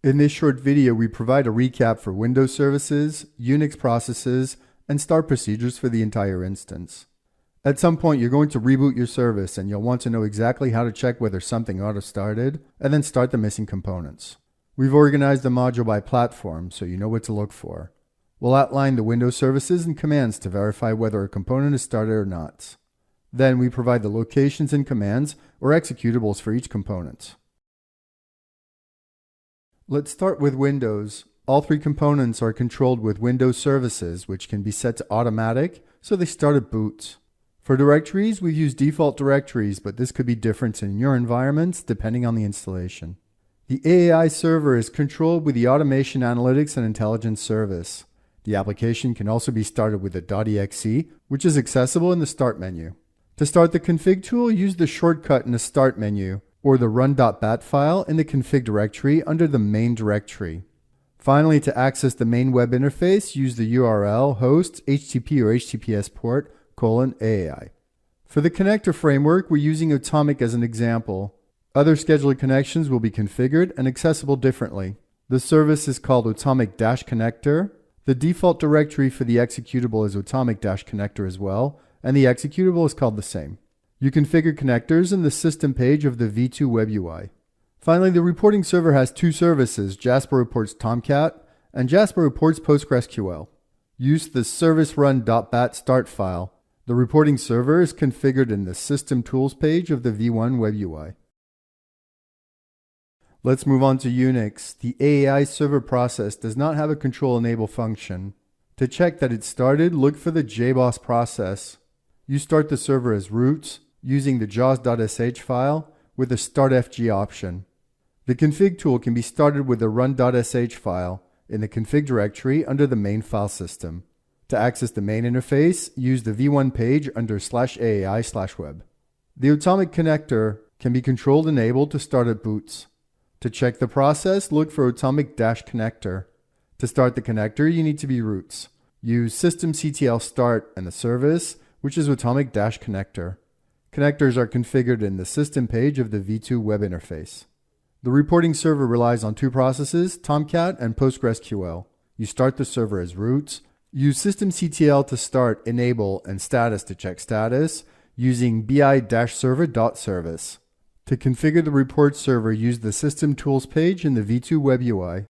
In this short video, we provide a recap for Windows services, Unix processes, and start procedures for the entire instance. At some point, you're going to reboot your service and you'll want to know exactly how to check whether something auto-started and then start the missing components. We've organized the module by platform so you know what to look for. We'll outline the Windows services and commands to verify whether a component is started or not. Then we provide the locations and commands or executables for each component. Let's start with Windows. All three components are controlled with Windows services, which can be set to automatic, so they start at boot. For directories, we've used default directories, but this could be different in your environments depending on the installation. The AAI server is controlled with the Automation Analytics and Intelligence service. The application can also be started with the .exe, which is accessible in the Start menu. To start the config tool, use the shortcut in the Start menu, or the run.bat file in the config directory under the main directory. Finally, to access the main web interface, use the URL host HTTP or HTTPS port :AAI. For the connector framework, we're using Atomic as an example. Other scheduler connections will be configured and accessible differently. The service is called Atomic-Connector. The default directory for the executable is Atomic-Connector as well, and the executable is called the same. You configure connectors in the system page of the V2 web UI. Finally, the reporting server has two services, Jasper Reports Tomcat and Jasper Reports PostgreSQL. Use the service-run.bat start file. The reporting server is configured in the System Tools page of the V1 web UI. Let's move on to Unix. The AAI server process does not have a control enable function. To check that it started, look for the JBoss process. You start the server as root, using the jaws.sh file with the startfg option. The config tool can be started with the run.sh file in the config directory under the main file system. To access the main interface, use the V1 page under /AAI/web. The Atomic connector can be controlled enabled to start at boots. To check the process, look for Atomic-Connector. To start the connector, you need to be roots. Use systemctl start and the service, which is Atomic-Connector. Connectors are configured in the system page of the V2 web interface. The reporting server relies on two processes, Tomcat and PostgreSQL. You start the server as root. Use systemctl to start, enable, and status to check status using bi-server.service. To configure the report server, use the System Tools page in the V2 web UI.